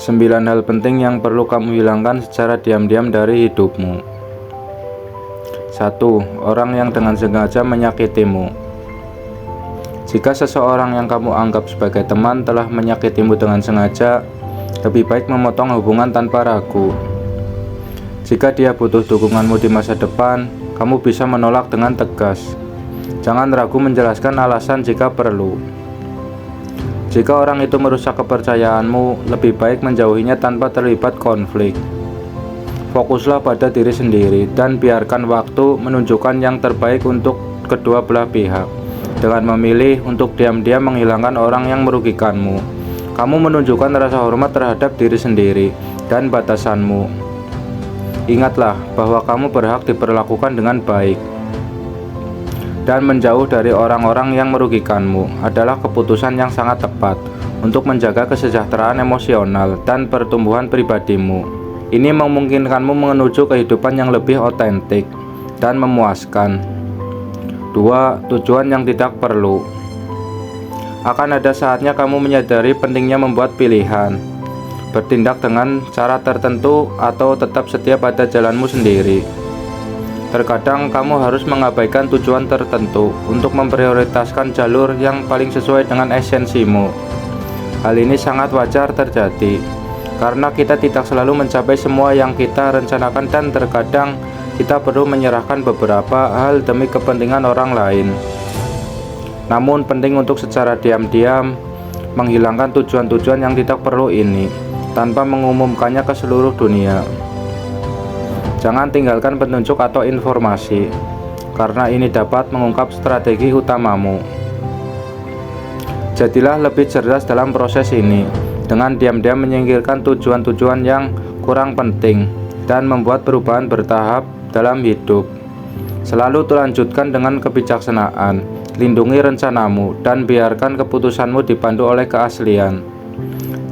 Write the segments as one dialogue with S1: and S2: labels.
S1: 9 hal penting yang perlu kamu hilangkan secara diam-diam dari hidupmu. 1. Orang yang dengan sengaja menyakitimu. Jika seseorang yang kamu anggap sebagai teman telah menyakitimu dengan sengaja, lebih baik memotong hubungan tanpa ragu. Jika dia butuh dukunganmu di masa depan, kamu bisa menolak dengan tegas. Jangan ragu menjelaskan alasan jika perlu. Jika orang itu merusak kepercayaanmu, lebih baik menjauhinya tanpa terlibat konflik. Fokuslah pada diri sendiri dan biarkan waktu menunjukkan yang terbaik untuk kedua belah pihak. Dengan memilih untuk diam-diam menghilangkan orang yang merugikanmu, kamu menunjukkan rasa hormat terhadap diri sendiri dan batasanmu. Ingatlah bahwa kamu berhak diperlakukan dengan baik. Dan menjauh dari orang-orang yang merugikanmu adalah keputusan yang sangat tepat untuk menjaga kesejahteraan emosional dan pertumbuhan pribadimu. Ini memungkinkanmu menuju kehidupan yang lebih otentik dan memuaskan. 2. Tujuan yang tidak perlu. Akan ada saatnya kamu menyadari pentingnya membuat pilihan, bertindak dengan cara tertentu atau tetap setia pada jalanmu sendiri. Terkadang kamu harus mengabaikan tujuan tertentu untuk memprioritaskan jalur yang paling sesuai dengan esensimu. Hal ini sangat wajar terjadi, karena kita tidak selalu mencapai semua yang kita rencanakan dan terkadang kita perlu menyerahkan beberapa hal demi kepentingan orang lain. Namun penting untuk secara diam-diam menghilangkan tujuan-tujuan yang tidak perlu ini, tanpa mengumumkannya ke seluruh dunia. Jangan tinggalkan petunjuk atau informasi, karena ini dapat mengungkap strategi utamamu. Jadilah lebih cerdas dalam proses ini, dengan diam-diam menyingkirkan tujuan-tujuan yang kurang penting, dan membuat perubahan bertahap dalam hidup. Selalu lanjutkan dengan kebijaksanaan, lindungi rencanamu, dan biarkan keputusanmu dipandu oleh keaslian.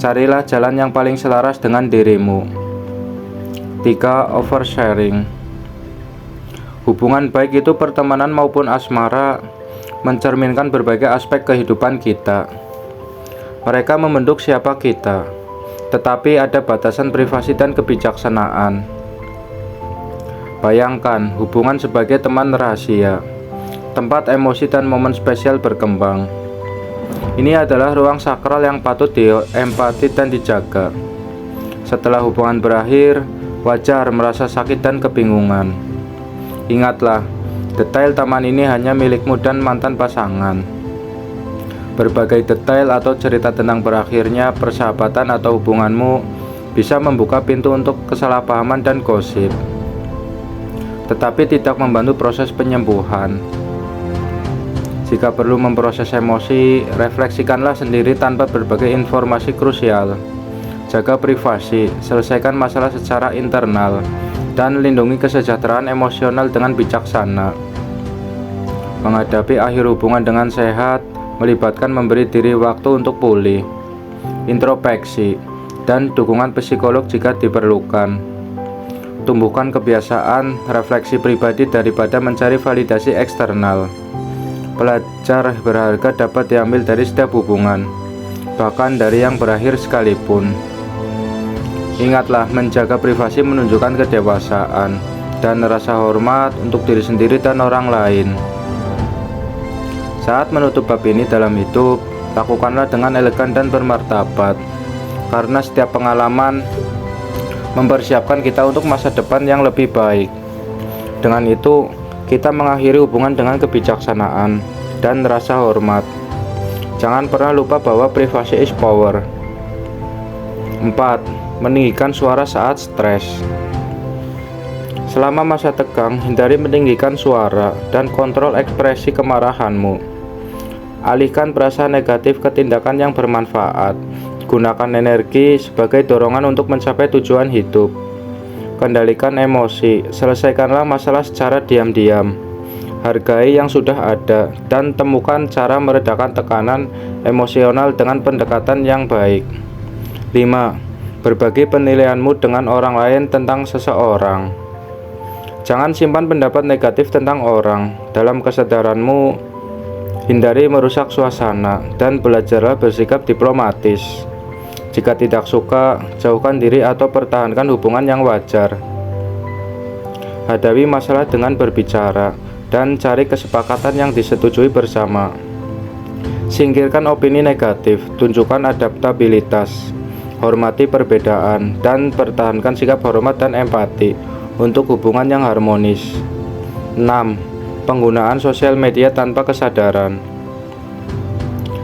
S1: Carilah jalan yang paling selaras dengan dirimu. 3. Oversharing. Hubungan baik itu pertemanan maupun asmara mencerminkan berbagai aspek kehidupan kita. Mereka membentuk siapa kita, tetapi ada batasan privasi dan kebijaksanaan. Bayangkan hubungan sebagai teman rahasia, tempat emosi dan momen spesial berkembang. Ini adalah ruang sakral yang patut diempati dan dijaga. Setelah hubungan berakhir, wajar merasa sakit dan kebingungan. Ingatlah, detail taman ini hanya milikmu dan mantan pasangan. Berbagai detail atau cerita tentang berakhirnya persahabatan atau hubunganmu bisa membuka pintu untuk kesalahpahaman dan gosip, tetapi tidak membantu proses penyembuhan. Jika perlu memproses emosi, refleksikanlah sendiri tanpa berbagai informasi krusial. Jaga privasi, selesaikan masalah secara internal, dan lindungi kesejahteraan emosional dengan bijaksana. Menghadapi akhir hubungan dengan sehat melibatkan memberi diri waktu untuk pulih, introspeksi, dan dukungan psikolog jika diperlukan. Tumbuhkan kebiasaan refleksi pribadi daripada mencari validasi eksternal. Pelajar berharga dapat diambil dari setiap hubungan, bahkan dari yang berakhir sekalipun. Ingatlah, menjaga privasi menunjukkan kedewasaan dan rasa hormat untuk diri sendiri dan orang lain. Saat menutup bab ini dalam hidup, lakukanlah dengan elegan dan bermartabat, karena setiap pengalaman mempersiapkan kita untuk masa depan yang lebih baik. Dengan itu, kita mengakhiri hubungan dengan kebijaksanaan dan rasa hormat. Jangan pernah lupa bahwa privasi is power. 4. Meninggikan suara saat stres. Selama masa tegang, hindari meninggikan suara dan kontrol ekspresi kemarahanmu. Alihkan perasaan negatif ke tindakan yang bermanfaat. Gunakan energi sebagai dorongan untuk mencapai tujuan hidup. Kendalikan emosi, selesaikanlah masalah secara diam-diam. Hargai yang sudah ada dan temukan cara meredakan tekanan emosional dengan pendekatan yang baik. 5. Berbagi penilaianmu dengan orang lain tentang seseorang. Jangan simpan pendapat negatif tentang orang. Dalam kesadaranmu, hindari merusak suasana dan belajarlah bersikap diplomatis. Jika tidak suka, jauhkan diri atau pertahankan hubungan yang wajar. Hadapi masalah dengan berbicara dan cari kesepakatan yang disetujui bersama. Singkirkan opini negatif, tunjukkan adaptabilitas, hormati perbedaan, dan pertahankan sikap hormat dan empati untuk hubungan yang harmonis. 6. Penggunaan sosial media tanpa kesadaran.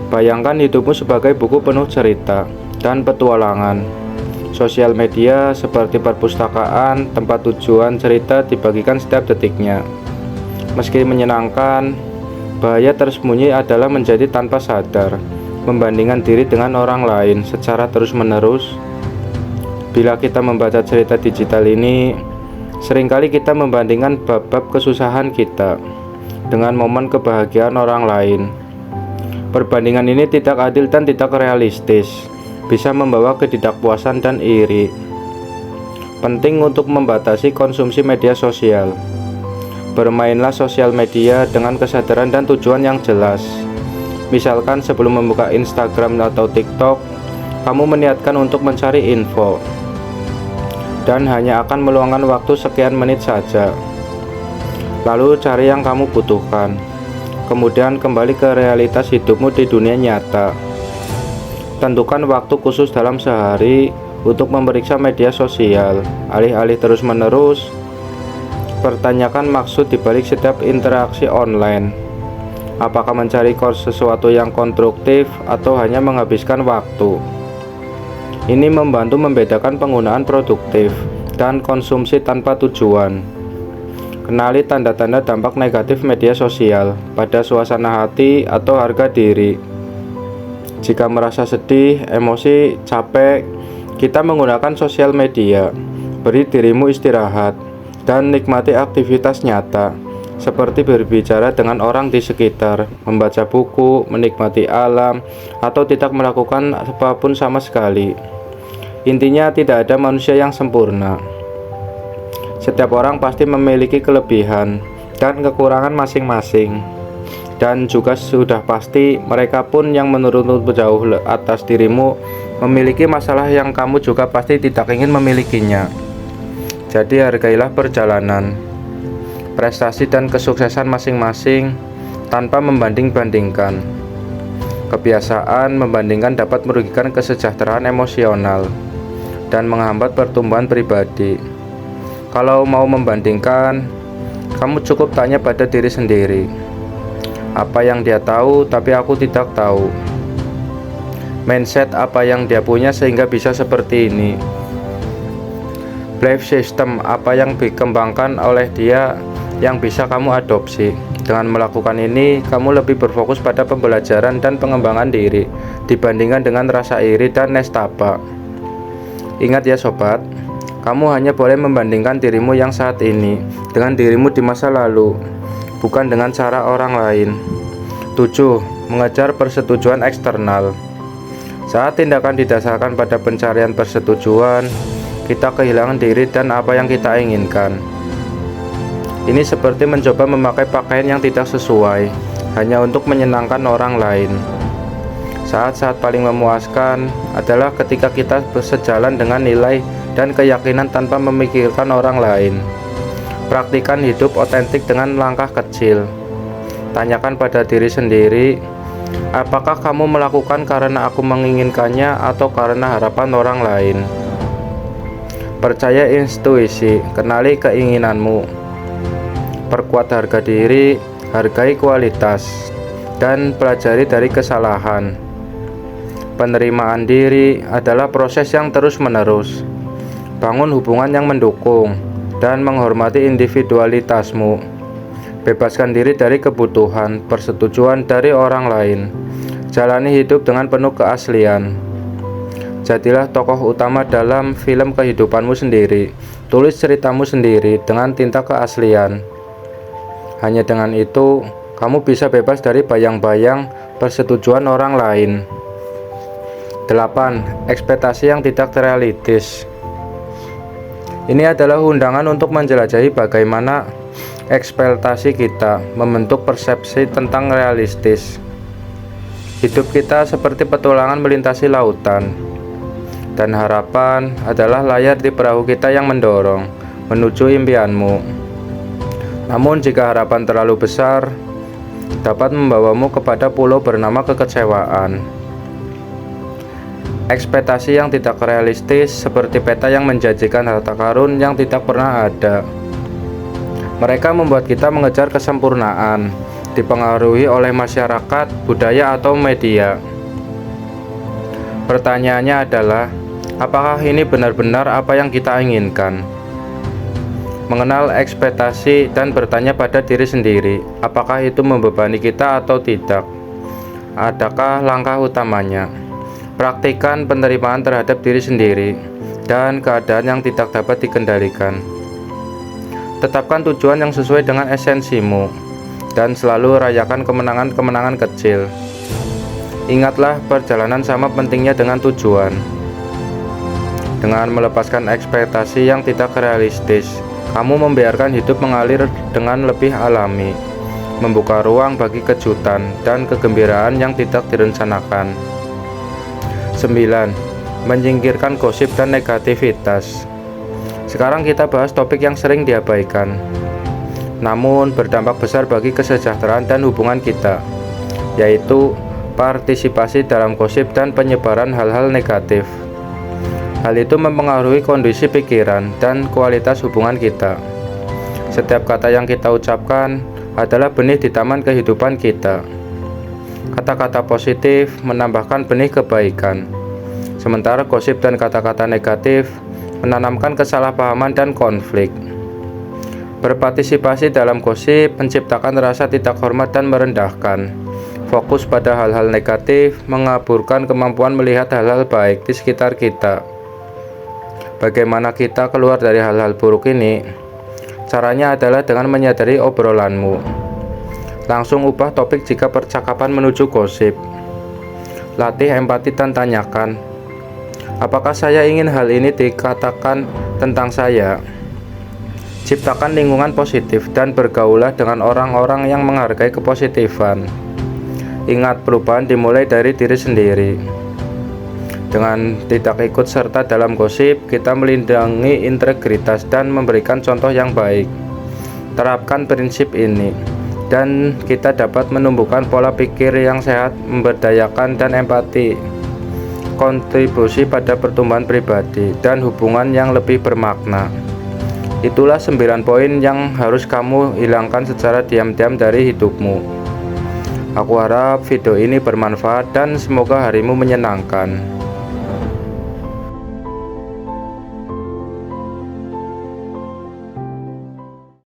S1: Bayangkan hidupmu sebagai buku penuh cerita dan petualangan. Sosial media seperti perpustakaan, tempat tujuan cerita dibagikan setiap detiknya. Meski menyenangkan, bahaya tersembunyi adalah menjadi tanpa sadar, membandingkan diri dengan orang lain secara terus-menerus. Bila kita membaca cerita digital ini, seringkali kita membandingkan bab-bab kesusahan kita dengan momen kebahagiaan orang lain. Perbandingan ini tidak adil dan tidak realistis, bisa membawa ketidakpuasan dan iri. Penting untuk membatasi konsumsi media sosial. Bermainlah sosial media dengan kesadaran dan tujuan yang jelas. Misalkan sebelum membuka Instagram atau TikTok, kamu meniatkan untuk mencari info dan hanya akan meluangkan waktu sekian menit saja. Lalu cari yang kamu butuhkan. Kemudian kembali ke realitas hidupmu di dunia nyata. Tentukan waktu khusus dalam sehari untuk memeriksa media sosial. Alih-alih terus-menerus, pertanyakan maksud dibalik setiap interaksi online. Apakah mencari sesuatu yang konstruktif atau hanya menghabiskan waktu? Ini membantu membedakan penggunaan produktif dan konsumsi tanpa tujuan. Kenali tanda-tanda dampak negatif media sosial pada suasana hati atau harga diri. Jika merasa sedih, emosi, capek, kita menggunakan sosial media. Beri dirimu istirahat dan nikmati aktivitas nyata, seperti berbicara dengan orang di sekitar, membaca buku, menikmati alam, atau tidak melakukan apapun sama sekali. Intinya, tidak ada manusia yang sempurna. Setiap orang pasti memiliki kelebihan dan kekurangan masing-masing. Dan juga sudah pasti mereka pun yang menurutmu jauh atas dirimu memiliki masalah yang kamu juga pasti tidak ingin memilikinya. Jadi hargailah perjalanan, prestasi dan kesuksesan masing-masing tanpa membanding-bandingkan. Kebiasaan membandingkan dapat merugikan kesejahteraan emosional dan menghambat pertumbuhan pribadi. Kalau mau membandingkan, kamu cukup tanya pada diri sendiri. Apa yang dia tahu tapi aku tidak tahu? Mindset apa yang dia punya sehingga bisa seperti ini? Belief system apa yang dikembangkan oleh dia yang bisa kamu adopsi? Dengan melakukan ini, kamu lebih berfokus pada pembelajaran dan pengembangan diri dibandingkan dengan rasa iri dan nestapa. Ingat ya sobat, kamu hanya boleh membandingkan dirimu yang saat ini dengan dirimu di masa lalu, bukan dengan cara orang lain. 7. Mengejar persetujuan eksternal. Saat tindakan didasarkan pada pencarian persetujuan, kita kehilangan diri dan apa yang kita inginkan. Ini seperti mencoba memakai pakaian yang tidak sesuai hanya untuk menyenangkan orang lain. Saat-saat paling memuaskan adalah ketika kita bersejalan dengan nilai dan keyakinan tanpa memikirkan orang lain. Praktikan hidup otentik dengan langkah kecil. Tanyakan pada diri sendiri, apakah kamu melakukan karena aku menginginkannya atau karena harapan orang lain? Percaya intuisi, kenali keinginanmu. Perkuat harga diri, hargai kualitas, dan pelajari dari kesalahan. Penerimaan diri adalah proses yang terus-menerus. Bangun hubungan yang mendukung dan menghormati individualitasmu. Bebaskan diri dari kebutuhan, persetujuan dari orang lain. Jalani hidup dengan penuh keaslian. Jadilah tokoh utama dalam film kehidupanmu sendiri. Tulis ceritamu sendiri dengan tinta keaslian. Hanya dengan itu, kamu bisa bebas dari bayang-bayang persetujuan orang lain. 8. Ekspektasi yang tidak realistis. Ini adalah undangan untuk menjelajahi bagaimana ekspektasi kita membentuk persepsi tentang realistis. Hidup kita seperti petualangan melintasi lautan. Dan harapan adalah layar di perahu kita yang mendorong menuju impianmu. Namun jika harapan terlalu besar, dapat membawamu kepada pulau bernama kekecewaan. Ekspektasi yang tidak realistis seperti peta yang menjanjikan harta karun yang tidak pernah ada. Mereka membuat kita mengejar kesempurnaan, dipengaruhi oleh masyarakat, budaya, atau media. Pertanyaannya adalah, apakah ini benar-benar apa yang kita inginkan? Mengenal ekspektasi dan bertanya pada diri sendiri, apakah itu membebani kita atau tidak? Adakah langkah utamanya? Praktikkan penerimaan terhadap diri sendiri dan keadaan yang tidak dapat dikendalikan. Tetapkan tujuan yang sesuai dengan esensimu dan selalu rayakan kemenangan-kemenangan kecil. Ingatlah, perjalanan sama pentingnya dengan tujuan. Dengan melepaskan ekspektasi yang tidak realistis, kamu membiarkan hidup mengalir dengan lebih alami, membuka ruang bagi kejutan dan kegembiraan yang tidak direncanakan. 9. Menyingkirkan gosip dan negativitas. Sekarang kita bahas topik yang sering diabaikan, namun berdampak besar bagi kesejahteraan dan hubungan kita, yaitu partisipasi dalam gosip dan penyebaran hal-hal negatif. Hal itu mempengaruhi kondisi pikiran dan kualitas hubungan kita. Setiap kata yang kita ucapkan adalah benih di taman kehidupan kita. Kata-kata positif menambahkan benih kebaikan, sementara gosip dan kata-kata negatif menanamkan kesalahpahaman dan konflik. Berpartisipasi dalam gosip menciptakan rasa tidak hormat dan merendahkan. Fokus pada hal-hal negatif mengaburkan kemampuan melihat hal-hal baik di sekitar kita. Bagaimana kita keluar dari hal-hal buruk ini? Caranya adalah dengan menyadari obrolanmu. Langsung ubah topik jika percakapan menuju gosip. Latih empati dan tanyakan, apakah saya ingin hal ini dikatakan tentang saya? Ciptakan lingkungan positif dan bergaulah dengan orang-orang yang menghargai kepositifan. Ingat, perubahan dimulai dari diri sendiri. Dengan tidak ikut serta dalam gosip, kita melindungi integritas dan memberikan contoh yang baik. Terapkan prinsip ini, dan kita dapat menumbuhkan pola pikir yang sehat, memberdayakan dan empati, kontribusi pada pertumbuhan pribadi, dan hubungan yang lebih bermakna. Itulah 9 poin yang harus kamu hilangkan secara diam-diam dari hidupmu. Aku harap video ini bermanfaat dan semoga harimu menyenangkan.